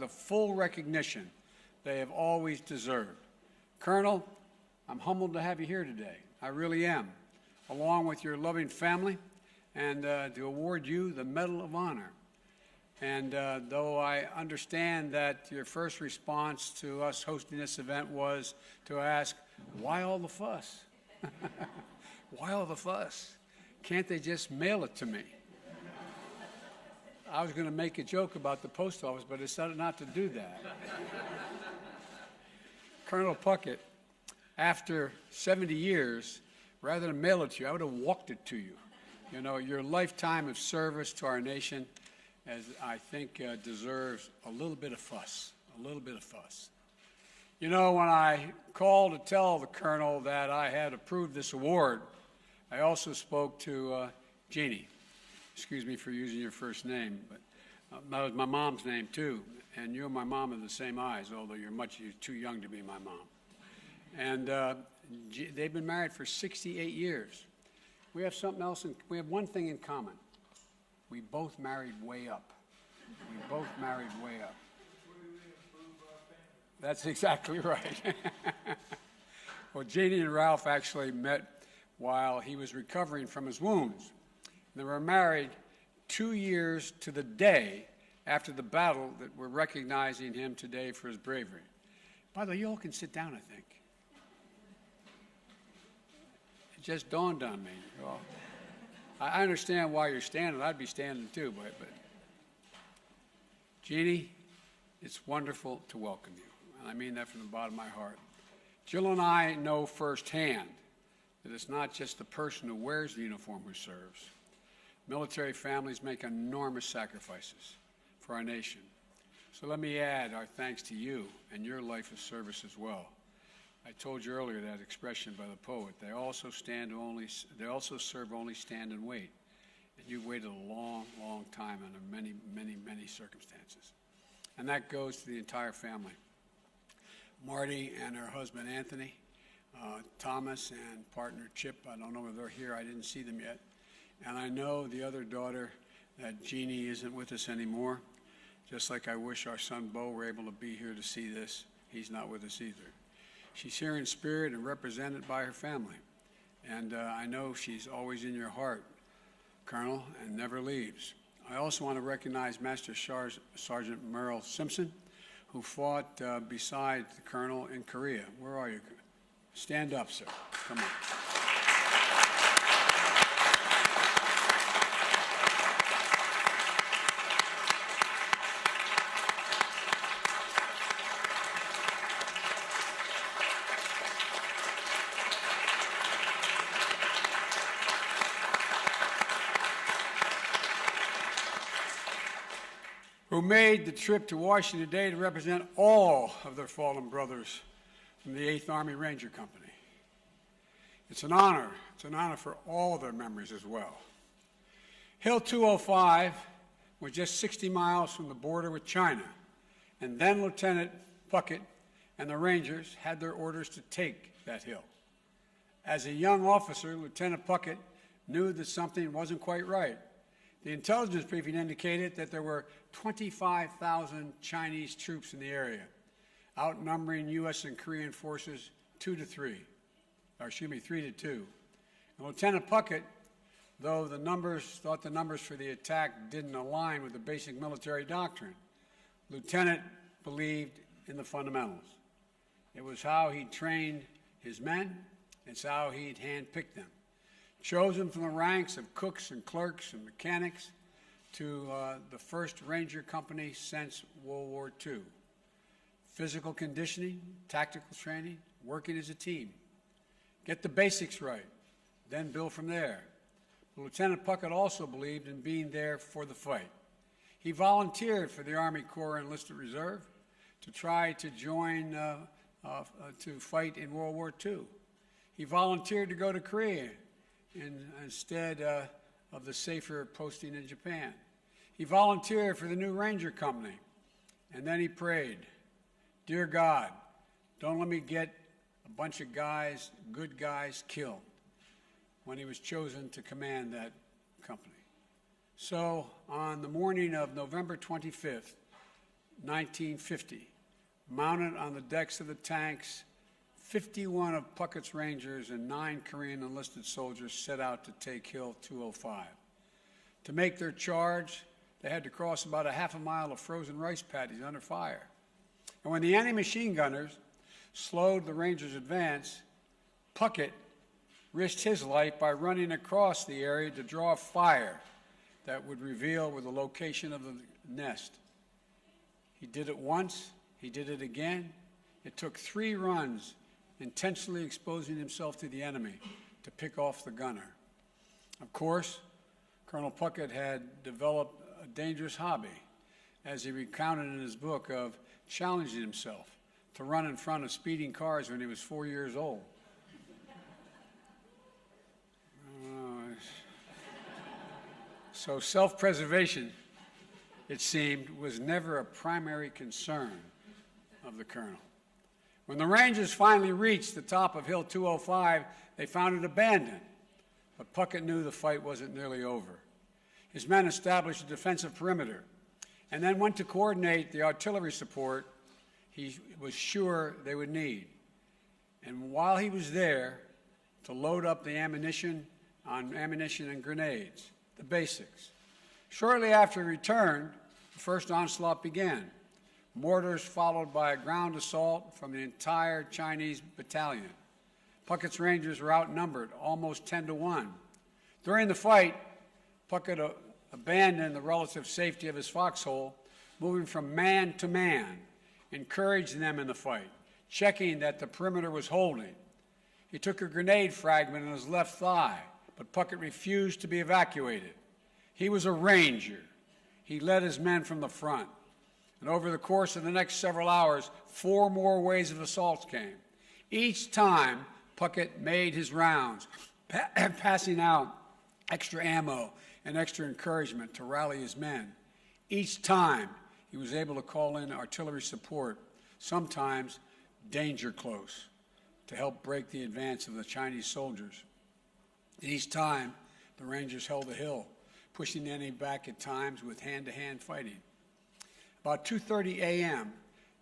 the full recognition they have always deserved. Colonel, I'm humbled to have you here today. I really am, along with your loving family, and to award you the Medal of Honor. And though I understand that your first response to us hosting this event was to ask, why all the fuss? Why all the fuss? Can't they just mail it to me? I was going to make a joke about the post office, but I decided not to do that. Colonel Puckett, after 70 years, rather than mail it to you, I would have walked it to you. You know, your lifetime of service to our nation, as I think deserves a little bit of fuss, a little bit of fuss. You know, when I called to tell the Colonel that I had approved this award, I also spoke to Jeannie. Excuse me for using your first name, but that was my mom's name too. And you and my mom have the same eyes, although you're too young to be my mom. And they've been married for 68 years. We have something else, we have one thing in common. We both married way up. We both married way up. That's exactly right. Well, Jeannie and Ralph actually met while he was recovering from his wounds. They were married 2 years to the day after the battle that we're recognizing him today for his bravery. By the way, you all can sit down, I think. It just dawned on me. Well, I understand why you're standing. I'd be standing too, but Jeannie, it's wonderful to welcome you. And I mean that from the bottom of my heart. Jill and I know firsthand that it's not just the person who wears the uniform who serves. Military families make enormous sacrifices for our nation. So let me add our thanks to you and your life of service as well. I told you earlier that expression by the poet. They also serve only stand and wait. And you've waited a long, long time under many, many, many circumstances. And that goes to the entire family. Marty and her husband Anthony, Thomas and partner Chip, I don't know if they're here, I didn't see them yet. And I know the other daughter, that Jeannie isn't with us anymore. Just like I wish our son Bo were able to be here to see this. He's not with us either. She's here in spirit and represented by her family. And I know she's always in your heart, Colonel, and never leaves. I also want to recognize Master Sergeant Merle Simpson, who fought beside the Colonel in Korea. Where are you? Stand up, sir. Come on. Who made the trip to Washington today to represent all of their fallen brothers from the 8th Army Ranger Company. It's an honor. It's an honor for all of their memories as well. Hill 205 was just 60 miles from the border with China, and then Lieutenant Puckett and the Rangers had their orders to take that hill. As a young officer, Lieutenant Puckett knew that something wasn't quite right. The intelligence briefing indicated that there were 25,000 Chinese troops in the area, outnumbering U.S. and Korean forces 3 to 2. And Lieutenant Puckett, though thought the numbers for the attack didn't align with the basic military doctrine, Lieutenant believed in the fundamentals. It was how he trained his men. It's how he'd handpicked them. Chosen from the ranks of cooks and clerks and mechanics to the first Ranger Company since World War II. Physical conditioning, tactical training, working as a team. Get the basics right, then build from there. But Lieutenant Puckett also believed in being there for the fight. He volunteered for the Army Corps Enlisted Reserve to try to join to fight in World War II. He volunteered to go to Korea instead of the safer posting in Japan. He volunteered for the new Ranger Company, and then he prayed, "Dear God, don't let me get a bunch of guys, good guys, killed," when he was chosen to command that company. So on the morning of November 25th, 1950, mounted on the decks of the tanks, 51 of Puckett's Rangers and 9 Korean enlisted soldiers set out to take Hill 205. To make their charge, they had to cross about a half a mile of frozen rice paddies under fire. And when the enemy machine gunners slowed the Rangers' advance, Puckett risked his life by running across the area to draw fire that would reveal where the location of the nest. He did it once, he did it again. It took 3 runs, intentionally exposing himself to the enemy to pick off the gunner. Of course, Colonel Puckett had developed a dangerous hobby, as he recounted in his book, of challenging himself to run in front of speeding cars when he was 4 years old. So self-preservation, it seemed, was never a primary concern of the colonel. When the Rangers finally reached the top of Hill 205, they found it abandoned. But Puckett knew the fight wasn't nearly over. His men established a defensive perimeter and then went to coordinate the artillery support he was sure they would need. And while he was there, to load up the ammunition and grenades, the basics. Shortly after he returned, the first onslaught began. Mortars followed by a ground assault from the entire Chinese battalion. Puckett's Rangers were outnumbered, almost 10-1. During the fight, Puckett abandoned the relative safety of his foxhole, moving from man to man, encouraging them in the fight, checking that the perimeter was holding. He took a grenade fragment in his left thigh, but Puckett refused to be evacuated. He was a Ranger. He led his men from the front. And over the course of the next several hours, 4 more waves of assaults came. Each time, Puckett made his rounds, passing out extra ammo and extra encouragement to rally his men. Each time, he was able to call in artillery support, sometimes danger close, to help break the advance of the Chinese soldiers. Each time, the Rangers held the hill, pushing the enemy back at times with hand-to-hand fighting. About 2:30 a.m.,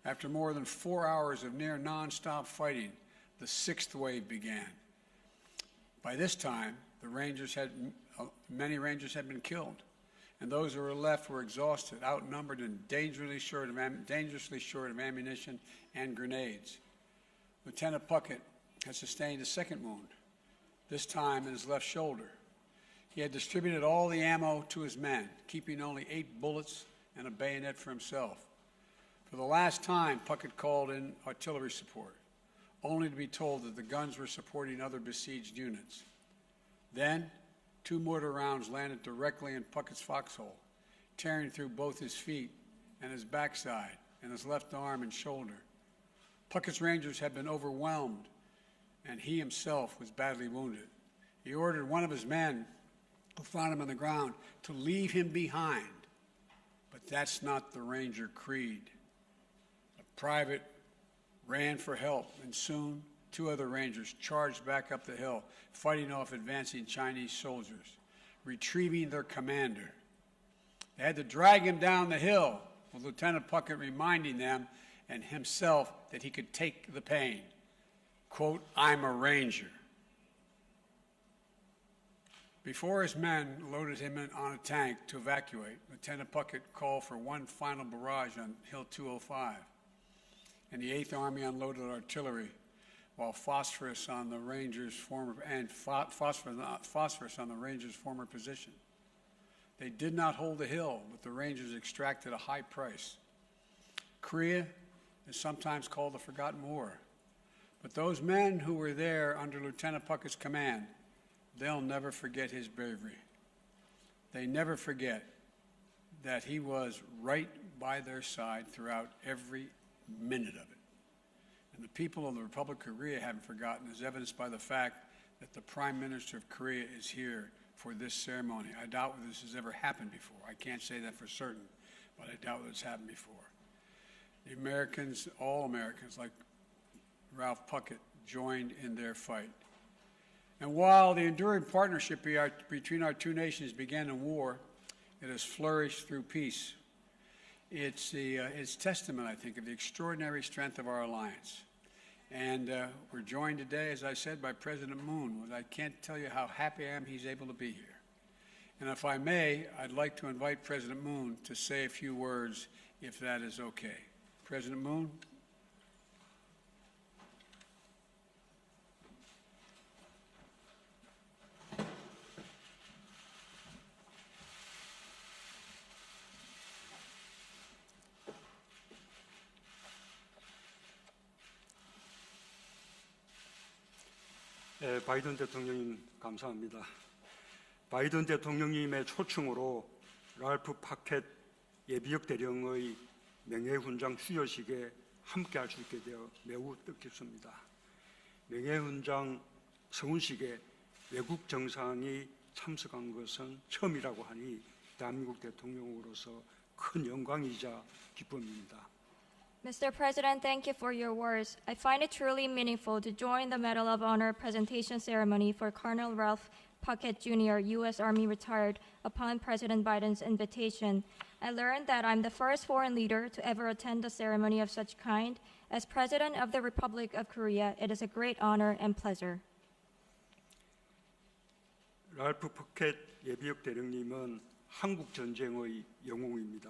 after more than 4 hours of near nonstop fighting, the 6th wave began. By this time, many Rangers had been killed, and those who were left were exhausted, outnumbered, and dangerously short of ammunition and grenades. Lieutenant Puckett had sustained a second wound, this time in his left shoulder. He had distributed all the ammo to his men, keeping only 8 bullets and a bayonet for himself. For the last time, Puckett called in artillery support, only to be told that the guns were supporting other besieged units. Then, 2 mortar rounds landed directly in Puckett's foxhole, tearing through both his feet and his backside and his left arm and shoulder. Puckett's Rangers had been overwhelmed, and he himself was badly wounded. He ordered one of his men, who found him on the ground, to leave him behind. But that's not the Ranger creed. A private ran for help, and soon 2 other Rangers charged back up the hill, fighting off advancing Chinese soldiers, retrieving their commander. They had to drag him down the hill, with Lieutenant Puckett reminding them and himself that he could take the pain. Quote, "I'm a Ranger." Before his men loaded him on a tank to evacuate, Lieutenant Puckett called for one final barrage on Hill 205, and the 8th Army unloaded artillery, while phosphorus on the Rangers' former position. They did not hold the hill, but the Rangers extracted a high price. Korea is sometimes called the Forgotten War, but those men who were there under Lieutenant Puckett's command, they'll never forget his bravery. They never forget that he was right by their side throughout every minute of it. And the people of the Republic of Korea haven't forgotten, as evidenced by the fact that the Prime Minister of Korea is here for this ceremony. I doubt whether this has ever happened before. I can't say that for certain, but I doubt that it's happened before. The Americans, all Americans, like Ralph Puckett, joined in their fight. And while the enduring partnership between our 2 nations began in war, it has flourished through peace. it's testament, I think, of the extraordinary strength of our alliance. And we're joined today, as I said, by President Moon. I can't tell you how happy I am he's able to be here. And if I may, I'd like to invite President Moon to say a few words, if that is okay. President Moon. 바이든 대통령님 감사합니다. 바이든 대통령님의 초청으로 랄프 파켓 예비역 대령의 명예훈장 수여식에 함께할 수 있게 되어 매우 뜻깊습니다. 명예훈장 서훈식에 외국 정상이 참석한 것은 처음이라고 하니 대한민국 대통령으로서 큰 영광이자 기쁨입니다. Mr. President, thank you for your words. I find it truly meaningful to join the Medal of Honor presentation ceremony for Colonel Ralph Puckett, Jr., U.S. Army retired, upon President Biden's invitation. I learned that I'm the first foreign leader to ever attend a ceremony of such kind. As President of the Republic of Korea, it is a great honor and pleasure. 랄프 푸켓 예비역 대령님은 한국 전쟁의 영웅입니다.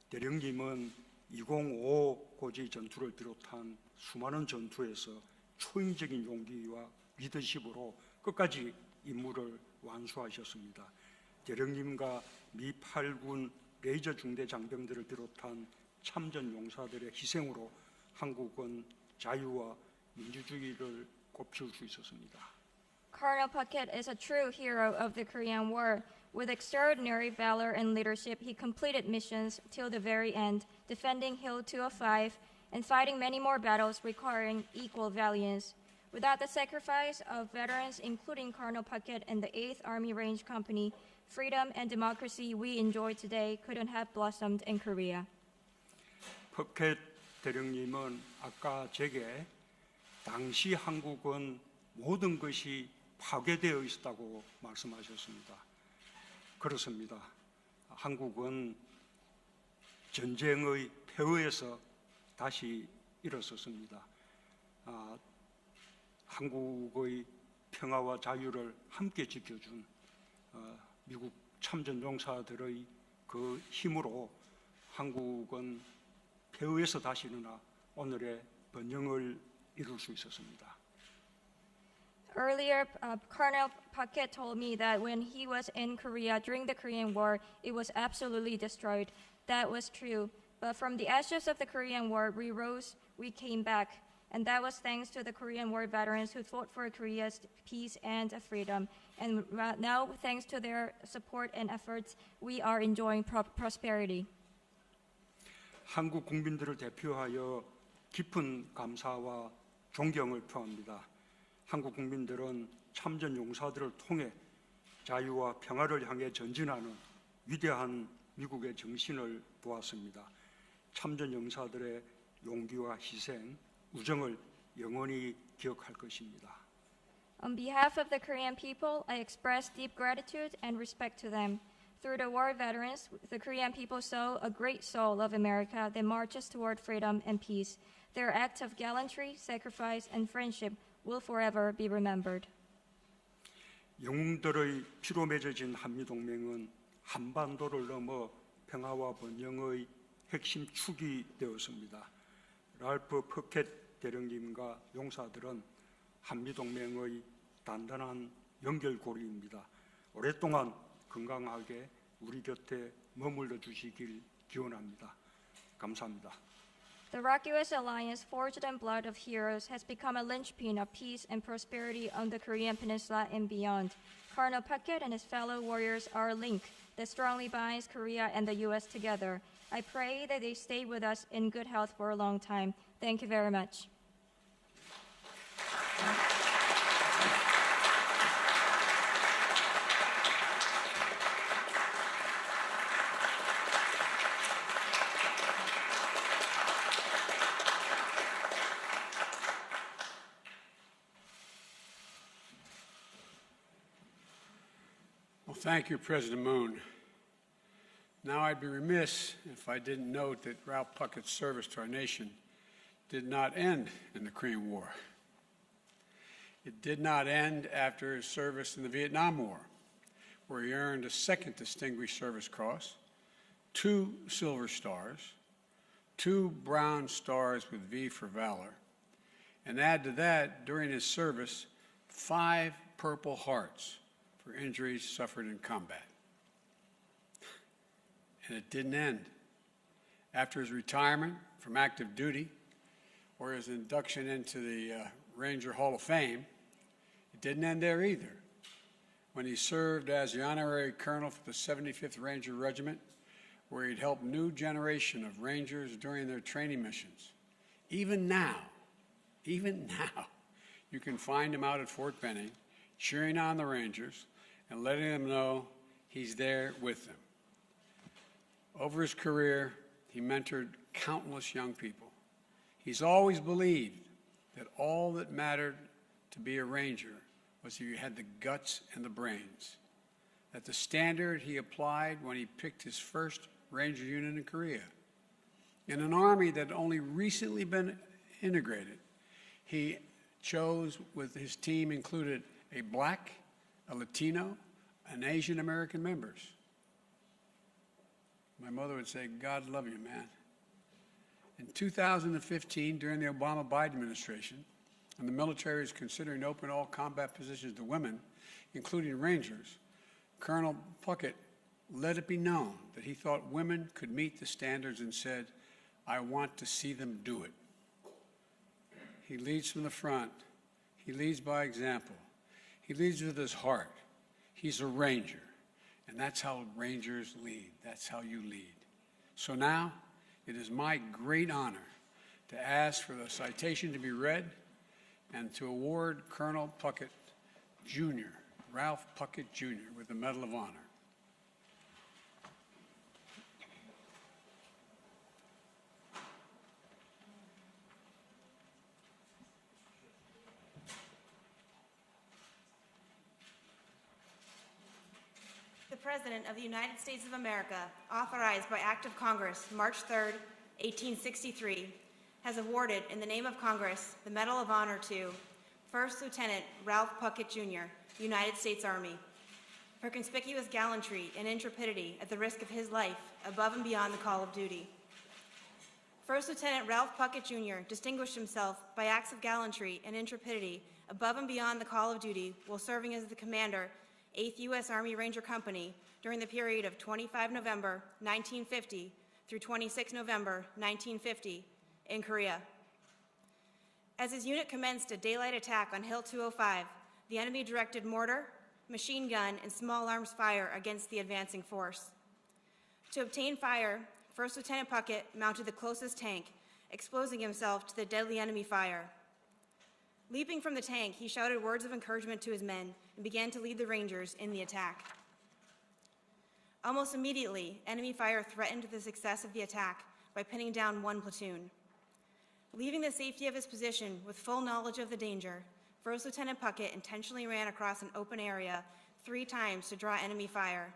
대령님은 2055 고지 전투를 비롯한 수많은 전투에서 초인적인 용기와 리더십으로 끝까지 임무를 완수하셨습니다. 대령님과 미 8군 레이저 중대 장병들을 비롯한 참전 용사들의 희생으로 한국은 자유와 민주주의를 꽃피울 수 있었습니다. Colonel Puckett is a true hero of the Korean War. With extraordinary valor and leadership, he completed missions till the very end, defending Hill 205 and fighting many more battles requiring equal valiance. Without the sacrifice of veterans, including Colonel Puckett and the 8th Army Range Company, freedom and democracy we enjoy today couldn't have blossomed in Korea. 푸켓 대령님은 아까 제게 당시 한국은 모든 것이 파괴되어 있었다고 말씀하셨습니다. 그렇습니다. 한국은 전쟁의 폐허에서 다시 일어섰습니다. 한국의 평화와 자유를 함께 지켜준 미국 참전 용사들의 그 힘으로 한국은 폐허에서 다시 일어나 오늘의 번영을 이룰 수 있었습니다. Earlier, Colonel Puckett told me that when he was in Korea during the Korean War, it was absolutely destroyed. That was true. But from the ashes of the Korean War, we rose, we came back. And that was thanks to the Korean War veterans who fought for Korea's peace and freedom. And now, thanks to their support and efforts, we are enjoying prosperity. 한국 국민들을 대표하여 깊은 감사와 존경을 표합니다. 한국 국민들은 참전 용사들을 통해 자유와 평화를 향해 전진하는 위대한 미국의 정신을 보았습니다. 참전 용사들의 용기와 희생, 우정을 영원히 기억할 것입니다. On behalf of the Korean people, I express deep gratitude and respect to them. Through the war veterans, the Korean people saw a great soul of America that marches toward freedom and peace. Their act of gallantry, sacrifice, and friendship will forever be remembered. 영웅들의 피로 맺어진 한미동맹은 한반도를 넘어 평화와 번영의 핵심 축이 되었습니다. 랄프 푸켓 대령님과 용사들은 한미동맹의 단단한 연결고리입니다. 오랫동안 건강하게 우리 곁에 머물러 주시길 기원합니다. 감사합니다. The miraculous alliance forged in blood of heroes has become a linchpin of peace and prosperity on the Korean Peninsula and beyond. Colonel Puckett and his fellow warriors are a link that strongly binds Korea and the U.S. together. I pray that they stay with us in good health for a long time. Thank you very much. Well, thank you, President Moon. Now, I'd be remiss if I didn't note that Ralph Puckett's service to our nation did not end in the Korean War. It did not end after his service in the Vietnam War, where he earned a second Distinguished Service Cross, 2 Silver Stars, 2 Brown Stars with V for Valor, and add to that, during his service, 5 Purple Hearts for injuries suffered in combat. And it didn't end. After his retirement from active duty, or his induction into the Ranger Hall of Fame, it didn't end there either. When he served as the honorary colonel for the 75th Ranger Regiment, where he'd helped a new generation of Rangers during their training missions. Even now, you can find him out at Fort Benning, cheering on the Rangers and letting them know he's there with them. Over his career, he mentored countless young people. He's always believed that all that mattered to be a Ranger was if you had the guts and the brains, that the standard he applied when he picked his first Ranger unit in Korea. In an Army that had only recently been integrated, he chose, with his team included a Black, a Latino, and Asian American members. My mother would say, God love you, man. In 2015, during the Obama-Biden administration, and the military was considering opening all combat positions to women, including Rangers, Colonel Puckett let it be known that he thought women could meet the standards and said, I want to see them do it. He leads from the front. He leads by example. He leads with his heart. He's a Ranger. And that's how Rangers lead. That's how you lead. So now, it is my great honor to ask for the citation to be read and to award Colonel Puckett, Jr., Ralph Puckett, Jr., with the Medal of Honor. The President of the United States of America, authorized by Act of Congress, March 3, 1863, has awarded, in the name of Congress, the Medal of Honor to First Lieutenant Ralph Puckett, Jr., United States Army, for conspicuous gallantry and intrepidity at the risk of his life above and beyond the call of duty. First Lieutenant Ralph Puckett, Jr. distinguished himself by acts of gallantry and intrepidity above and beyond the call of duty while serving as the commander 8th U.S. Army Ranger Company during the period of 25 November 1950 through 26 November 1950 in Korea. As his unit commenced a daylight attack on Hill 205, the enemy directed mortar, machine gun, and small arms fire against the advancing force. To obtain fire, First Lieutenant Puckett mounted the closest tank, exposing himself to the deadly enemy fire. Leaping from the tank, he shouted words of encouragement to his men and began to lead the Rangers in the attack. Almost immediately, enemy fire threatened the success of the attack by pinning down one platoon. Leaving the safety of his position with full knowledge of the danger, First Lieutenant Puckett intentionally ran across an open area 3 times to draw enemy fire,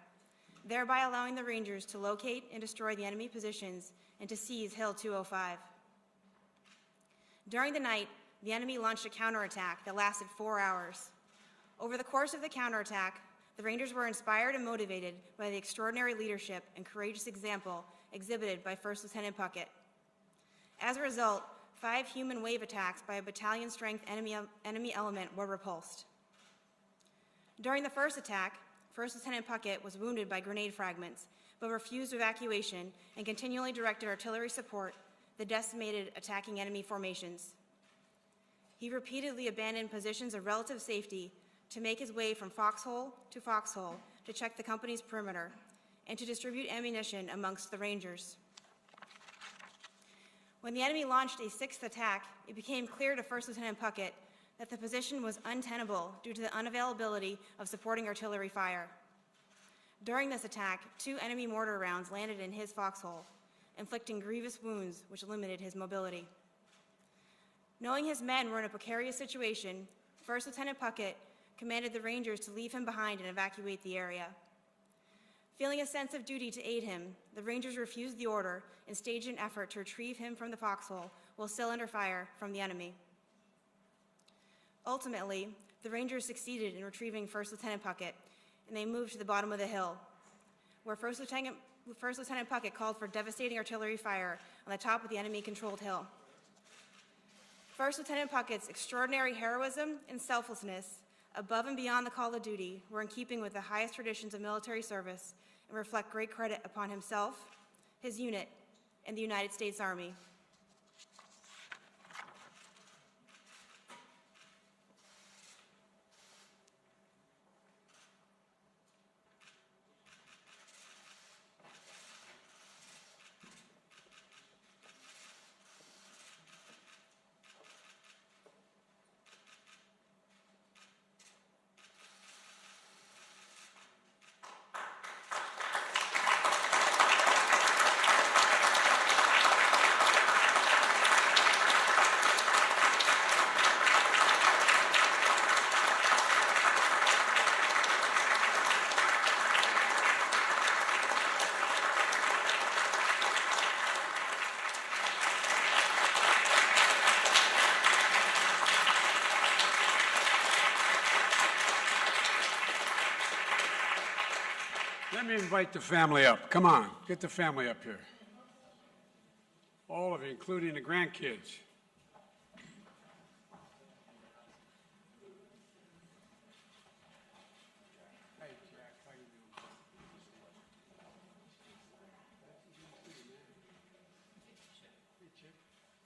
thereby allowing the Rangers to locate and destroy the enemy positions and to seize Hill 205. During the night, the enemy launched a counterattack that lasted 4 hours. Over the course of the counterattack, the Rangers were inspired and motivated by the extraordinary leadership and courageous example exhibited by First Lieutenant Puckett. As a result, 5 human wave attacks by a battalion-strength enemy element were repulsed. During the first attack, First Lieutenant Puckett was wounded by grenade fragments, but refused evacuation and continually directed artillery support that decimated attacking enemy formations. He repeatedly abandoned positions of relative safety to make his way from foxhole to check the company's perimeter and to distribute ammunition amongst the Rangers. When the enemy launched a 6th attack, it became clear to First Lieutenant Puckett that the position was untenable due to the unavailability of supporting artillery fire. During this attack, 2 enemy mortar rounds landed in his foxhole, inflicting grievous wounds which limited his mobility. Knowing his men were in a precarious situation, First Lieutenant Puckett commanded the Rangers to leave him behind and evacuate the area. Feeling a sense of duty to aid him, the Rangers refused the order and staged an effort to retrieve him from the foxhole while still under fire from the enemy. Ultimately, the Rangers succeeded in retrieving First Lieutenant Puckett, and they moved to the bottom of the hill, where First Lieutenant Puckett called for devastating artillery fire on the top of the enemy-controlled hill. First Lieutenant Puckett's extraordinary heroism and selflessness, above and beyond the call of duty, were in keeping with the highest traditions of military service and reflect great credit upon himself, his unit, and the United States Army. Let me invite the family up. Come on, get the family up here. All of you, including the grandkids. Hey, Jack, how you doing? Hey, Chip.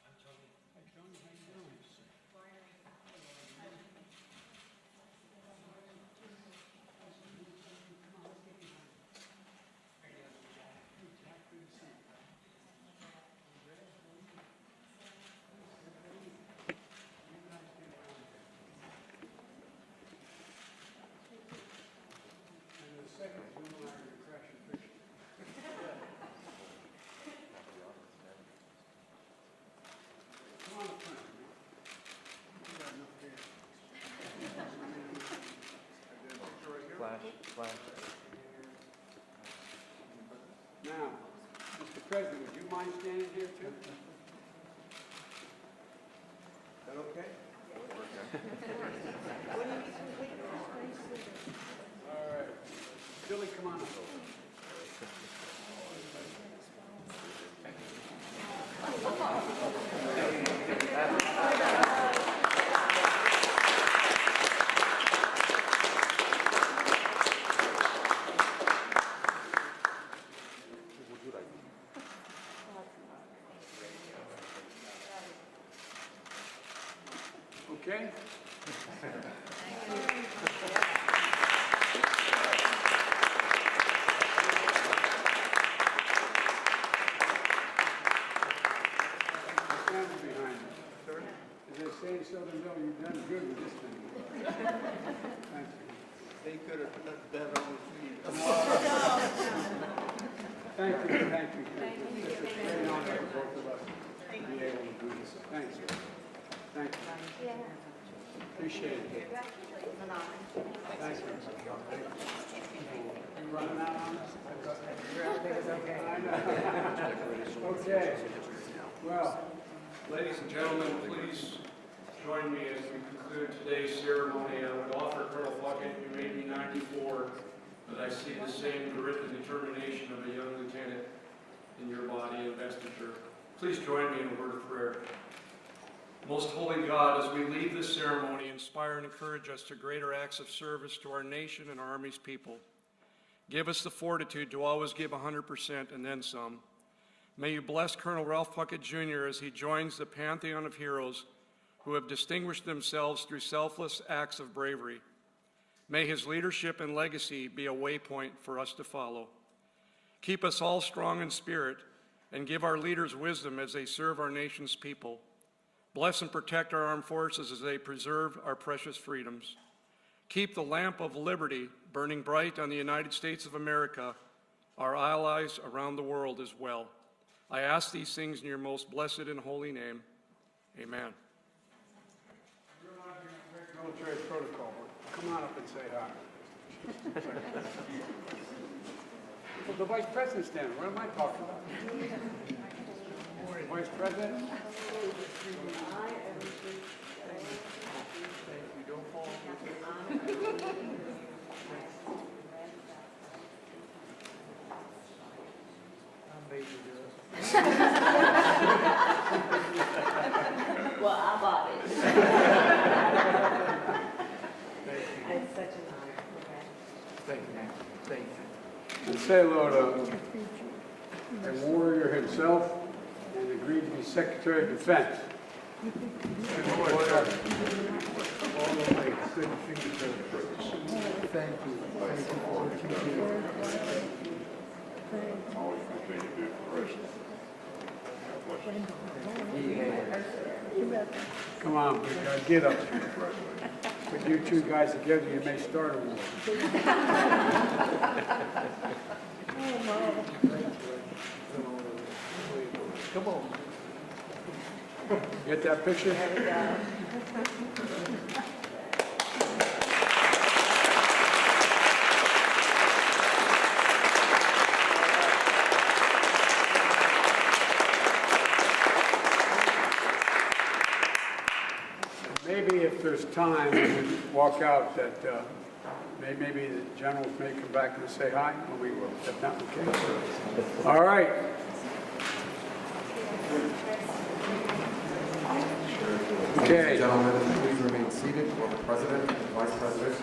I'm Tony. Hey, Tony, how you doing? Now, Mr. President, would you mind standing here too? Is that okay? All right. Billy, come on up. Okay? Stand behind me. As they say in Southern Belle, you've done good with this thing. Thank you. They could have put that on the feet. Thank you. It's a great honor for both of us to be able to do this. Thanks. Thank you. Appreciate it. Thank you. You running out on us? Everything is okay. I know. Okay. Well, Ladies and gentlemen, please join me as we conclude today's ceremony. I would offer Colonel Puckett, you may be 94, but I see the same grit and determination of a young lieutenant in your body and vestiture. Please join me in a word of prayer. Most holy God, as we leave this ceremony, inspire and encourage us to greater acts of service to our nation and our Army's people. Give us the fortitude to always give 100% and then some. May you bless Colonel Ralph Puckett, Jr. as he joins the pantheon of heroes who have distinguished themselves through selfless acts of bravery. May his leadership and legacy be a waypoint for us to follow. Keep us all strong in spirit and give our leaders wisdom as they serve our nation's people. Bless and protect our armed forces as they preserve our precious freedoms. Keep the lamp of liberty burning bright on the United States of America, our allies around the world as well. I ask these things in your most blessed and holy name. Amen. you're not here to break military protocol, but come on up and say hi. The Vice President's standing. What am I talking about? Vice President? Well, I bought it. It's such an honor. Thank you. Thank you. And say hello to a warrior himself and agreed to be Secretary of Defense. All the way, good signature. Thank you. Thank you for what you do. Always continue to do for us. Come on, big guy, get up here. Put you two guys together, you may start a war. Come on. Get that picture? Maybe if there's time, we can walk out that maybe the generals may come back and say hi when we will. If not, okay. All right. Okay. Gentlemen, please remain seated for the President and Vice President